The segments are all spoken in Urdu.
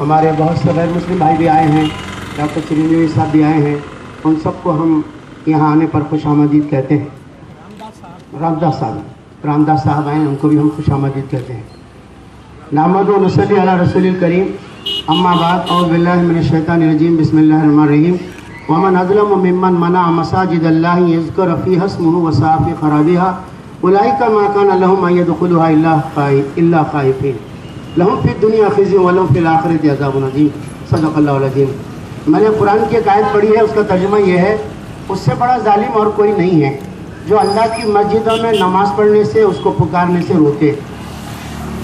ہمارے بہت سے غیر مسلم بھائی بھی آئے ہیں، ڈاکٹر چرنجیوی صاحب بھی آئے ہیں، ان سب کو ہم یہاں آنے پر خوش آمدید کہتے ہیں۔ رام داس صاحب آئے ہیں، ان کو بھی ہم خوش آمدید کہتے ہیں۔ نحمد و نصلی علی رسول الکریم، اما بعد، اعوذ باللہ من الشیطان الرجیم، بسم اللہ الرحمن الرحیم۔ ومن اظلم ممن منع مساجد اللہ یذکر فیہا اسمہ وسعی فی خرابہا اولئک ما کان لہم ان یدخلوها الا خائفین لہم فی الدنیا خزی ولہم فی الآخرۃ عذاب عظیم۔ صدق اللہ العظیم۔ میں نے قرآن کی ایک آیت پڑھی ہے، اس کا ترجمہ یہ ہے، اس سے بڑا ظالم اور کوئی نہیں ہے جو اللہ کی مسجدوں میں نماز پڑھنے سے، اس کو پکارنے سے روکے۔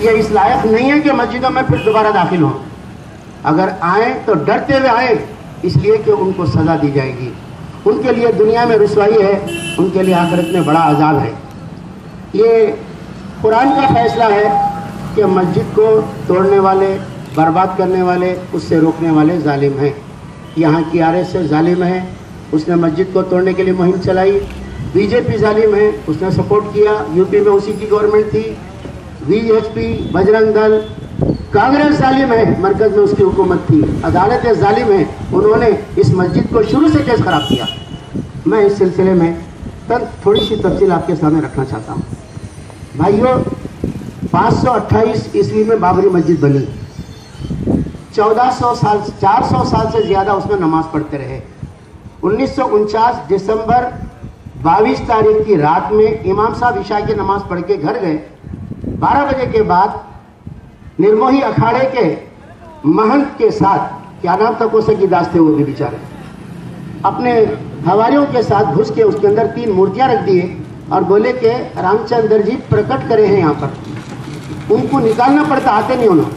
یہ اس لائق نہیں ہے کہ مسجدوں میں پھر دوبارہ داخل ہوں۔ اگر آئیں تو ڈرتے ہوئے آئیں، اس لیے کہ ان کو سزا دی جائے گی۔ ان کے لیے دنیا میں رسوائی ہے، ان کے لیے آخرت میں بڑا عذاب ہے۔ یہ قرآن کا فیصلہ ہے کہ مسجد کو توڑنے والے، برباد کرنے والے، اس سے روکنے والے ظالم ہیں۔ یہاں کی RSS ظالم ہے، اس نے مسجد کو توڑنے کے لیے مہم چلائی۔ BJP ظالم ہے، اس نے سپورٹ کیا، UP میں اسی کی گورنمنٹ تھی۔ VHP، بجرنگ دل، کانگریس ظالم ہے، مرکز میں اس کی حکومت تھی۔ عدالت ظالم ہے، انہوں نے اس مسجد کو شروع سے کیس خراب کیا۔ میں اس سلسلے میں تھوڑی سی تفصیل آپ کے سامنے رکھنا چاہتا ہوں۔ بھائیو، 528 عیسوی میں بابری مسجد بنی، 400 سال سے زیادہ اس میں نماز پڑھتے رہے۔ 1949 دسمبر 22 تاریخ کی رات میں امام صاحب عشاء کی نماز پڑھ کے گھر گئے۔ 12 بجے کے بعد نرموہی اکھاڑے کے مہنت کے ساتھ، کیا نام تھا، کوسے کی داس تھے وہ بھی بیچارے، اپنے حواریوں کے ساتھ گھس کے اس کے اندر 3 مورتیاں رکھ دیے اور بولے کہ رام چندر جی پرکٹ کرے ہیں یہاں پر۔ ان کو نکالنا پڑتا، آتے نہیں انہوں،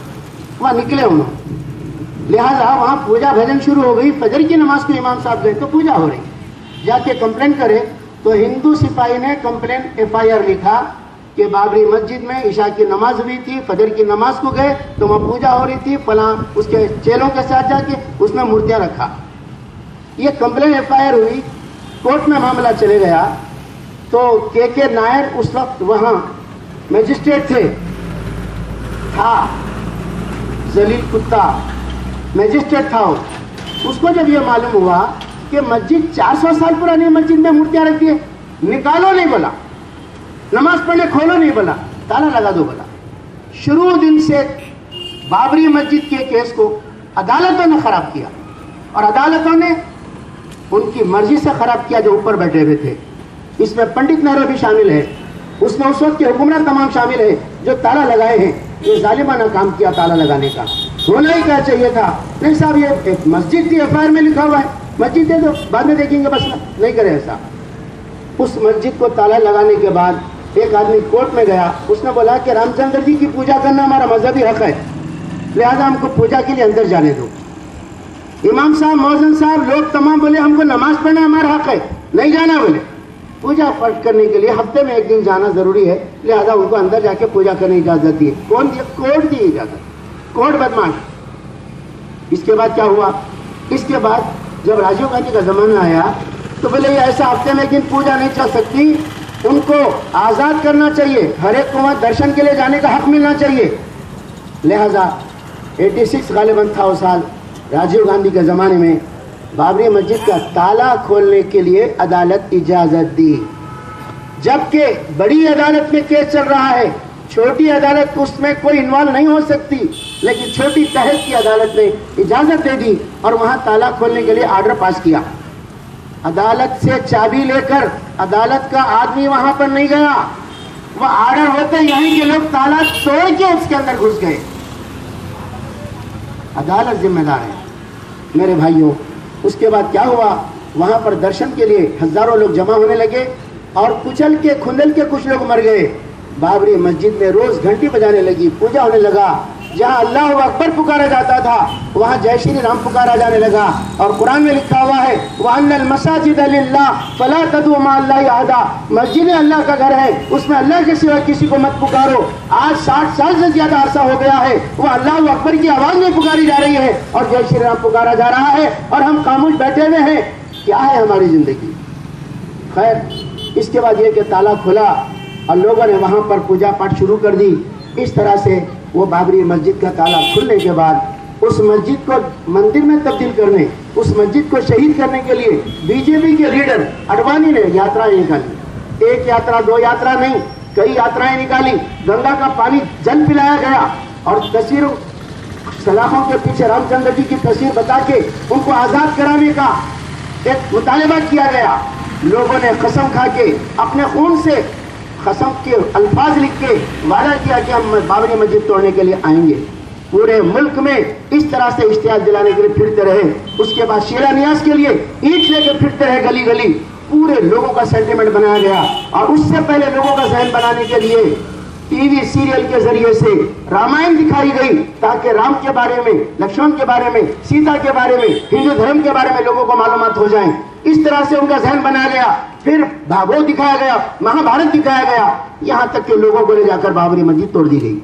وہاں نکلے انہوں، لہٰذا وہاں پوجا بھجن شروع ہو گئی۔ فجر کی نماز کو امام صاحب گئے تو پوجا ہو رہی، جا کے کمپلین کرے تو ہندو سپاہی نے کمپلین FIR لکھا کہ بابری مسجد میں عشاء کی نماز ہوئی تھی، فجر کی نماز کو گئے تو وہاں پوجا ہو رہی تھی، فلاں اس کے چیلوں کے ساتھ جا کے اس میں مورتیاں رکھا۔ یہ کمپلین FIR ہوئی، کورٹ میں معاملہ چلے گیا تو کے نائر اس وقت وہاں میجسٹریٹ تھا، ذلیل کتا میجسٹریٹ تھا۔ اس کو جب یہ معلوم ہوا کہ مسجد 400 سال پرانی مسجد میں مورتیاں رکھی ہے، نکالو نہیں بولا، نماز پڑھنے کھولو نہیں بولا، تالا لگا دو بولا۔ شروع دن سے بابری مسجد کے کیس کو عدالتوں نے خراب کیا، اور عدالتوں نے ان کی مرضی سے خراب کیا جو اوپر بیٹھے ہوئے تھے۔ اس میں پنڈت نہرو بھی شامل ہے، اس میں اس وقت کے حکمران تمام شامل ہیں جو تالا لگائے ہیں۔ یہ ظالمانہ کام کیا تالا لگانے کا، ہونا ہی کیا چاہیے تھا۔ نہیں صاحب، یہ ایک مسجد تھی، FIR میں لکھا ہوا ہے، مسجد دے دو، بعد میں دیکھیں گے، بس نہیں کرے ایسا۔ اس مسجد کو تالا لگانے کے بعد ایک آدمی کورٹ میں گیا، اس نے بولا کہ رام چندر جی کی پوجا کرنا ہمارا مذہبی حق ہے، لہذا ہم کو پوجا کے لیے اندر جانے دو۔ امام صاحب، مؤذن صاحب، لوگ تمام بولے ہم کو نماز پڑھنا ہمارا حق ہے، نہیں جانا بولے۔ پوجا پاٹ کرنے کے لیے ہفتے میں 1 دن جانا ضروری ہے، لہذا ان کو اندر جا کے پوجا کرنے کی اجازت دی ہے۔ کون دی؟ کورٹ دی اجازت، کورٹ بدماش۔ اس کے بعد کیا ہوا؟ اس کے بعد جب راجیو گاندھی کا زمانہ آیا تو بولے یہ ایسا ہفتے میں 1 دن پوجا نہیں چل سکتی، ان کو آزاد کرنا چاہیے، ہر ایک کو وہاں درشن کے لیے جانے کا حق ملنا چاہیے۔ لہذا 86 غالباً تھا وہ سال، راجیو گاندھی کے زمانے میں بابری مسجد کا تالا کھولنے کے لیے عدالت اجازت دی، جبکہ بڑی عدالت میں کیس چل رہا ہے، چھوٹی عدالت اس میں کوئی انوالو نہیں ہو سکتی، لیکن چھوٹی تحت کی عدالت نے اجازت دے دی اور وہاں تالا کھولنے کے لیے آرڈر پاس کیا۔ عدالت سے چابی لے کر عدالت کا آدمی وہاں پر نہیں گیا، وہ آرڈر ہوتے یہیں کے لوگ تالا توڑ کے اس کے اندر گھس گئے۔ عدالت ذمہ دار ہے میرے بھائیوں۔ اس کے بعد کیا ہوا؟ وہاں پر درشن کے لیے ہزاروں لوگ جمع ہونے لگے اور کچل کے کھندل کے کچھ لوگ مر گئے۔ بابری مسجد میں روز گھنٹی بجانے لگی، پوجا ہونے لگا، جہاں اللہ اکبر پکارا جاتا تھا وہاں جے شری رام پکارا جانے لگا، اور قرآن میں لکھا ہوا ہے وَأَنَّ الْمَسَاجِدَ لِلَّهِ فَلَا تَدْعُوا مَعَ اللَّهِ أَحَدًا، مسجد اللہ کا گھر ہے، اس میں اللہ کے سوا کسی کو مت پکارو۔ آج 60 سال سے زیادہ عرصہ ہو گیا ہے، وہ اللہ اکبر کی آواز میں پکاری جا رہی ہے اور جے شری رام پکارا جا رہا ہے، اور ہم خاموش بیٹھے ہوئے ہیں۔ کیا ہے ہماری زندگی؟ خیر، اس کے بعد یہ کہ تالا کھلا اور لوگوں نے وہاں پر پوجا پاٹ شروع کر دی۔ اس طرح سے وہ بابری مسجد کا تالا کھلنے کے بعد اس مسجد کو مندر میں تبدیل کرنے, اس مسجد کو شہید کرنے کے لیے بی جے پی کے لیڈر اڈوانی نے یاترائیں نکالی. ایک یاترا, دو یاترا نہیں, کئی یاترائیں نکالی. گنگا کا پانی جل پلایا گیا اور تصویروں سلاخوں کے پیچھے رام چندر جی کی تصویر بتا کے ان کو آزاد کرانے کا ایک مطالبہ کیا گیا. لوگوں نے قسم کھا کے اپنے خون سے قسم کے الفاظ لکھ کے وعدہ کیا کہ ہم بابری مسجد توڑنے کے لیے آئیں گے. پورے ملک میں اس طرح سے اشتعال دلانے کے لیے پھرتے رہے. اس کے بعد شیرا نیاز کے لیے اینٹ لے کے پھرتے رہے گلی گلی. پورے لوگوں کا سینٹیمنٹ بنایا گیا. اور اس سے پہلے لوگوں کا ذہن بنانے کے لیے ٹی وی سیریل کے ذریعے سے رامائن دکھائی گئی تاکہ رام کے بارے میں, لکشمن کے بارے میں, سیتا کے بارے میں, ہندو دھرم کے بارے میں لوگوں کو معلومات ہو جائیں. اس طرح سے ان کا ذہن بنایا گیا. پھر بھاگوت دکھایا گیا, مہا بھارت دکھایا گیا, یہاں تک کہ لوگوں کو لے جا کر بابری مسجد توڑ دی گئی,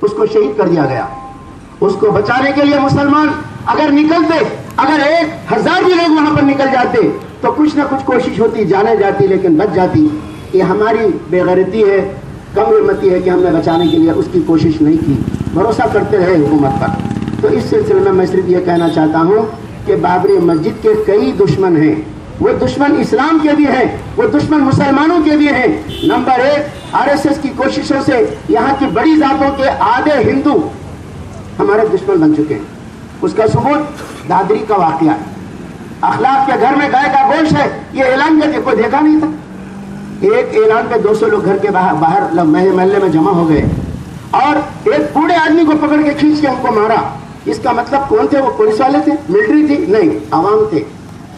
اس کو شہید کر دیا گیا. اس کو بچانے کے لیے مسلمان اگر نکلتے, اگر 1000 بھی لوگ وہاں پر نکل جاتے تو کچھ نہ کچھ کوشش ہوتی, جانے جاتی لیکن بچ جاتی. یہ ہماری بے غیرتی ہے, کم ہمتی ہے کہ ہم نے بچانے کے لیے اس کی کوشش نہیں کی, بھروسہ کرتے رہے حکومت پر. تو اس سلسلے میں صرف یہ کہنا چاہتا ہوں کہ بابری مسجد کے کئی دشمن ہیں. وہ دشمن اسلام کے بھی ہیں, وہ دشمن مسلمانوں کے بھی ہیں. نمبر 1, RSS کی کوششوں سے یہاں کی بڑی ذاتوں کے آدھے ہندو ہمارے دشمن بن چکے ہیں. اس کا ثبوت دادری کا واقعہ ہے. اخلاق کے گھر میں گائے کا گوشت ہے, یہ اعلان کر کے کوئی دیکھا نہیں تھا. ایک اعلان پہ 200 لوگ گھر کے باہر محلے میں جمع ہو گئے اور ایک بوڑھے آدمی کو پکڑ کے کھینچ کے ہم کو مارا. اس کا مطلب کون تھے؟ وہ پولیس والے تھے, ملٹری تھی؟ نہیں, عوام تھے.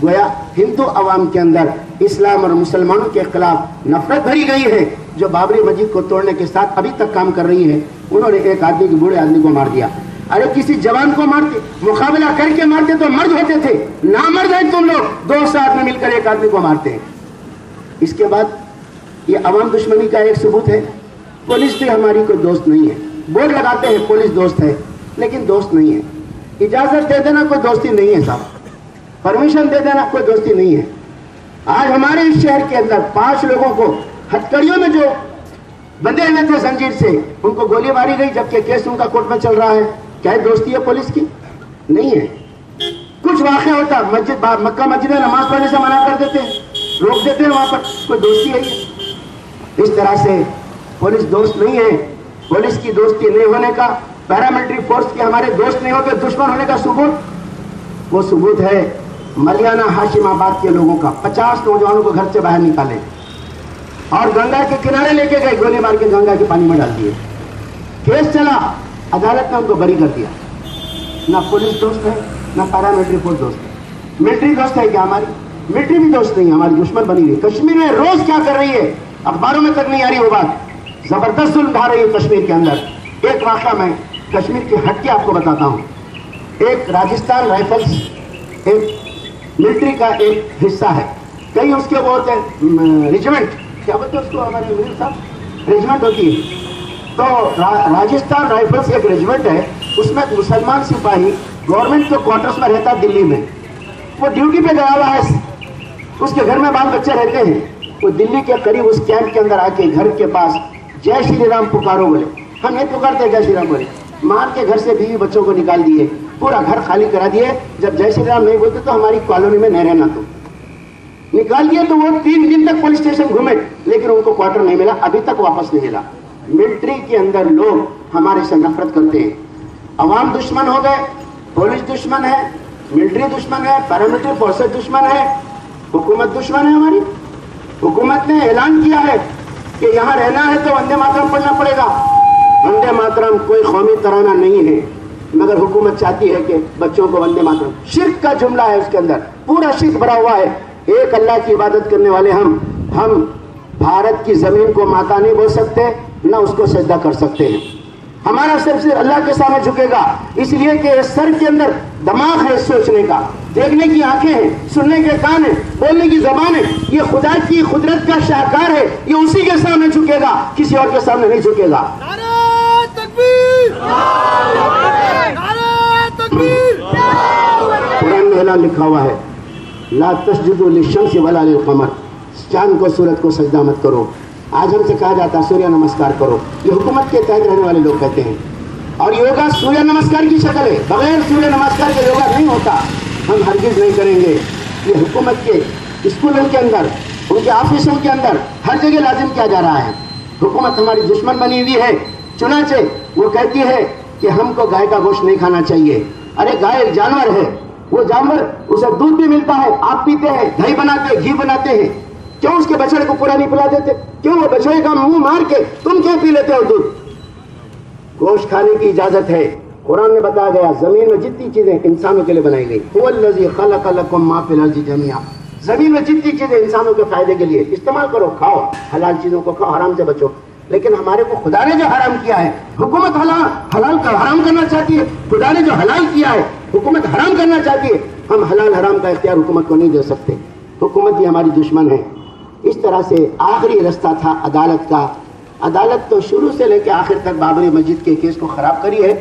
گویا ہندو عوام کے اندر اسلام اور مسلمانوں کے خلاف نفرت بھری گئی ہے جو بابری مسجد کو توڑنے کے ساتھ ابھی تک کام کر رہی ہے. انہوں نے ایک آدمی کے, بوڑھے آدمی کو مار دیا. ارے کسی جوان کو مارتے, مقابلہ کر کے مارتے تو مرد ہوتے تھے. نامرد ہیں تم لوگ, 2 ساتھ میں مل کر ایک آدمی کو مارتے ہیں. اس کے بعد یہ عوام دشمنی کا ایک ثبوت ہے. پولیس بھی ہماری کوئی دوست نہیں ہے. بورڈ لگاتے ہیں پولیس دوست ہے, لیکن دوست نہیں ہے. اجازت دے دینا کوئی دوستی نہیں ہے صاحب, پرمیشن دے دینا کوئی دوستی نہیں ہے. آج ہمارے اس شہر کے اندر 5 لوگوں کو ہتھکڑیوں میں جو بندے ہوئے تھے زنجیر سے, ان کو گولی ماری گئی جبکہ کیس ان کا کورٹ میں چل رہا ہے. کیا دوستی ہے پولیس کی؟ نہیں ہے. کچھ واقعہ ہوتا, مسجد مکہ مسجد میں نماز پڑھنے سے منع کر دیتے ہیں, روک دیتے ہیں, وہاں پر کوئی دوستی ہے؟ اس طرح سے پولیس دوست نہیں ہے. پولیس کی دوستی نہیں ہونے کا, پیراملٹری فورس کے ہمارے دوست نہیں ہوتے دشمن ہونے کا ثبوت, وہ ثبوت ہے ملیانہ ہاشم آباد کے لوگوں کا. 50 نوجوانوں کو گھر سے باہر نکالے اور گنگا کے کنارے لے کے گئے, گولی مار کے گنگا کے پانی میں ڈال دیے. کیس چلا, عدالت نے ان کو بری کر دیا. نہ پولیس دوست ہے, نہ پیراملٹری فورس دوست ہے. ملٹری دوست ہے کیا ہماری؟ ملٹری بھی دوست نہیں, ہماری دشمن بنی ہوئی. کشمیر میں روز کیا کر رہی ہے, اخباروں میں تک نہیں آ رہی وہ بات. زبردست ظلم ڈھا رہی ہے کشمیر کے اندر. ایک واقعہ میں کشمیر کی ہٹ کے آپ کو بتاتا ہوں. ایک راجستھان رائفلس ایک ملٹری کا ایک حصہ ہے. کئی اس کے وہ ہوتے ہیں ریجمنٹ, کیا بولتے ہیں اس کو ہمارے امیر صاحب, ریجمنٹ ہوتی ہے. تو راجستھان رائفلس ایک ریجمنٹ ہے, اس میں ایک مسلمان سپاہی گورنمنٹ کے کوارٹرز میں رہتا ہے دلی میں. وہ ڈیوٹی پہ گیا ہوا ہے, اس کے گھر میں بال بچے رہتے ہیں. وہ دلی کے قریب اس کیمپ کے اندر آ کے گھر کے پاس جے شری رام پکارو بولے. ہم نہیں پکارتے جے شری رام بولے, مار کے گھر سے بیوی بچوں کو نکال دیے, پورا گھر خالی کرا دیے. جب جے شری رام نہیں بولتے تو ہماری کالونی میں نہیں رہنا, تو نکال دیے. تو وہ 3 دن تک پولیس اسٹیشن گھومے لیکن ان کو کوارٹر نہیں ملا, ابھی تک واپس نہیں ملا. ملٹری کے اندر لوگ ہمارے سے نفرت کرتے ہیں. عوام دشمن ہو گئے, پولیس دشمن ہے, ملٹری دشمن ہے, پیراملٹری فورسز دشمن ہے, حکومت دشمن ہے ہماری. حکومت نے اعلان کیا ہے کہ یہاں رہنا ہے تو وندے ماترم پڑھنا پڑے گا. وندے ماترم کوئی قومی ترانہ نہیں ہے, مگر حکومت چاہتی ہے کہ بچوں کو وندے ماترم. شرک کا جملہ ہے اس کے اندر, پورا شرک بھرا ہوا ہے. ایک اللہ کی عبادت کرنے والے ہم بھارت کی زمین کو ماتا نہیں بول سکتے, نہ اس کو سجدہ کر سکتے ہیں. ہمارا سر صرف اللہ کے سامنے جھکے گا, اس لیے کہ سر کے اندر دماغ ہے سوچنے کا, دیکھنے کی آنکھیں ہیں, سننے کے کان ہیں, بولنے کی زبان ہے. یہ خدا کی قدرت کا شاہکار ہے, یہ اسی کے سامنے جھکے گا, کسی اور کے سامنے نہیں جھکے گا. نعرہ تکبیر! نعرہ تکبیر! قرآن میں اعلان لکھا ہوا ہے, لا تسجدوا للشمس ولا للقمر, چاند کو سورج کو سجدہ مت کرو. آج ہم سے کہا جاتا ہے سوریہ نمسکار کرو. یہ حکومت کے تحت رہنے والے لوگ کہتے ہیں. اور یوگا سوریہ نمسکار کی شکل ہے، بغیر سوریہ نمسکار کے یوگا نہیں ہوتا، ہم ہرگز نہیں کریں گے۔ یہ حکومت کے اسکولوں کے اندر، ان کے آفسوں کے اندر ہر جگہ لازم کیا جا رہا ہے۔ حکومت ہماری دشمن بنی ہوئی ہے، چنانچہ وہ کہتی ہے کہ ہم کو گائے کا گوشت نہیں کھانا چاہیے۔ ارے گائے ایک جانور ہے، وہ جانور اسے دودھ بھی ملتا ہے، آپ پیتے ہیں، دہی بناتے ہیں، گھی بناتے ہیں، کیوں اس کے بچڑے کو پورا نہیں پلا دیتے؟ کیوں وہ بچڑے کا منہ مار کے تم کیوں پی لیتے ہو دودھ؟ گوشت کھانے کی اجازت ہے، قرآن میں بتایا گیا زمین میں جتنی چیزیں انسانوں کے لیے بنائی گئی، هو الذی خلق لکم ما فی الارض جميعا، زمین میں جتنی چیزیں انسانوں کے فائدے کے لیے استعمال کرو، کھاؤ، حلال چیزوں کو کھاؤ، حرام سے بچو۔ لیکن ہمارے کو خدا نے جو حرام کیا ہے، حکومت حلال کا حرام کرنا چاہتی ہے، خدا نے جو حلال کیا ہے حکومت حرام کرنا چاہتی ہے، ہم حلال حرام کا اختیار حکومت کو نہیں دے سکتے، حکومت بھی ہماری دشمن ہے۔ اس طرح سے آخری رستہ تھا عدالت کا، عدالت تو شروع سے لے کے آخر تک بابری مسجد کے کیس کو خراب کری ہے،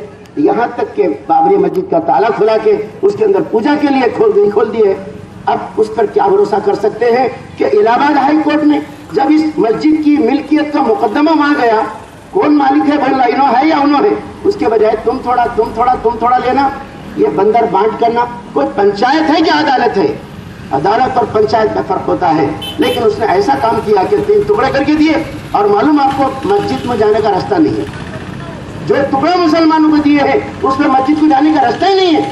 یہاں تک کہ بابری مسجد کا تالا کھلا کے اس کے اندر پوجا کے لیے کھول دی ہے۔ اب اس پر کیا بھروسہ کر سکتے ہیں کہ الہ آباد ہائی کورٹ میں جب اس مسجد کی ملکیت کا مقدمہ وہاں گیا، کون مالک ہے بھلا، انہوں ہے یا انہوں ہے؟ اس کے بجائے تم تھوڑا لینا، یہ بندر بانٹ کرنا، کوئی پنچایت ہے کہ عدالت ہے؟ عدالت اور پنچایت میں فرق ہوتا ہے، لیکن اس نے ایسا کام کیا کہ 3 ٹکڑے کر کے دیے، اور معلوم آپ کو مسجد میں جانے کا راستہ نہیں ہے، جو ٹکڑے مسلمانوں کو دیے ہیں اس میں مسجد کو جانے کا راستہ ہی نہیں ہے۔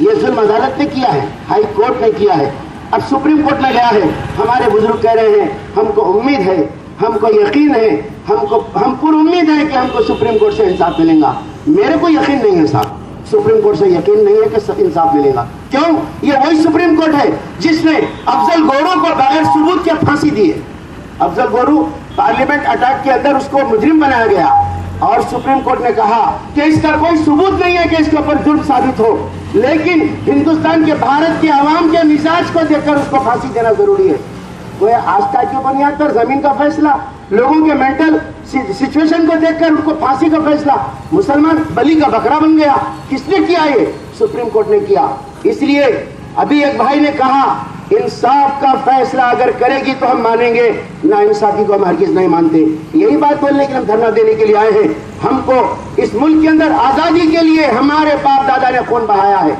یہ ظلم عدالت نے کیا ہے، ہائی کورٹ نے کیا ہے، اب سپریم کورٹ میں گیا ہے۔ ہمارے بزرگ کہہ رہے ہیں ہم کو امید ہے، ہم کو یقین ہے، ہم پر امید ہے کہ ہم کو سپریم کورٹ سے انصاف ملے گا۔ میرے کو یقین نہیں ہے صاحب، سپریم کورٹ سے یقین نہیں ہے کہ انصاف ملے گا۔ کیوں؟ یہ وہی سپریم کورٹ ہے جس نے افضل گورو کو بغیر ثبوت کے پھانسی دی ہے۔ افضل گورو پارلیمنٹ اٹیک کے اندر اس کو مجرم بنایا گیا، اور سپریم کورٹ نے کہا کہ اس کا کوئی ثبوت نہیں ہے کہ اس کے اوپر جرم ثابت ہو، لیکن ہندوستان کے بھارت کے عوام کے مزاج کو دیکھ کر اس کو پھانسی دینا ضروری ہے۔ وہ آستھا کی بنیاد پر زمین کا فیصلہ، لوگوں کے مینٹل سچویشن کو دیکھ کر ان کو پھانسی کا فیصلہ، مسلمان بلی کا بکرا بن گیا۔ کس نے کیا؟ یہ سپریم کورٹ نے کیا۔ اس لیے ابھی ایک بھائی نے کہا انصاف کا فیصلہ اگر کرے گی تو ہم مانیں گے، نا انصافی کو ہم ہرگز نہیں مانتے۔ یہی بات بولنے کے لیے ہم دھرنا دینے کے لیے آئے ہیں۔ ہم کو اس ملک کے اندر آزادی کے لیے ہمارے باپ دادا نے خون بہایا ہے۔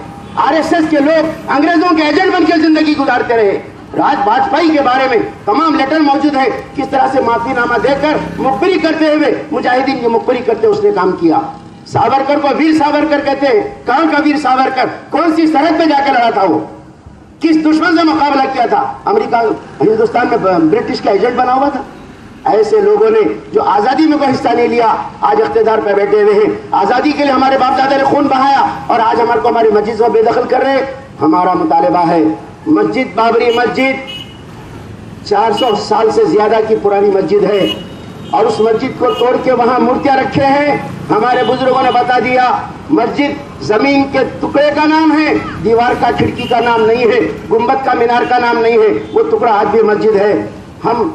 RSS کے لوگ انگریزوں کے ایجنٹ بن کے زندگی گزارتے رہے۔ راج واجپئی کے بارے میں تمام لیٹر موجود ہے، کس طرح سے معافی نامہ دے کر مخبری کرتے ہوئے مجاہدین کی مخبری کرتے اس نے کام کیا۔ ساورکر کو ویر ساورکر کہتے ہیں، کہاں کا ویر ساورکر؟ کون سی سرحد پہ جا کے لڑا تھا وہ؟ کس دشمن سے مقابلہ کیا تھا؟ امریکہ ہندوستان میں برٹش کا ایجنٹ بنا ہوا تھا۔ ایسے لوگوں نے جو آزادی میں کوئی حصہ نہیں لیا آج اقتدار پہ بیٹھے ہوئے ہیں۔ آزادی کے لیے ہمارے باپ دادا نے خون بہایا اور آج ہمارے کو ہماری مسجد سے بے دخل کر رہے ہیں۔ ہمارا مطالبہ ہے مسجد، بابری مسجد 400 سال سے زیادہ کی پرانی مسجد ہے، اور اس مسجد کو توڑ کے وہاں مورتیاں رکھے ہیں۔ ہمارے بزرگوں نے بتا دیا مسجد زمین کے ٹکڑے کا نام ہے، دیوار کا کھڑکی کا نام نہیں ہے، گنبد کا مینار کا نام نہیں ہے، وہ ٹکڑا آج بھی مسجد ہے۔ ہم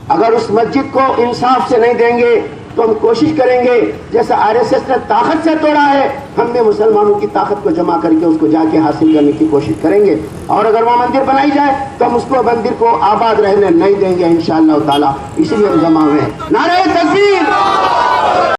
اگر اس مسجد کو انصاف سے نہیں دیں گے تو ہم کوشش کریں گے، جیسا RSS نے طاقت سے توڑا ہے، ہم نے مسلمانوں کی طاقت کو جمع کر کے اس کو جا کے حاصل کرنے کی کوشش کریں گے، اور اگر وہ مندر بنائی جائے تو ہم اس کو مندر کو آباد رہنے نہیں دیں گے انشاءاللہ تعالی۔ اسی لیے ہم جمع ہوئے ہیں۔ نعرہ تکبیر!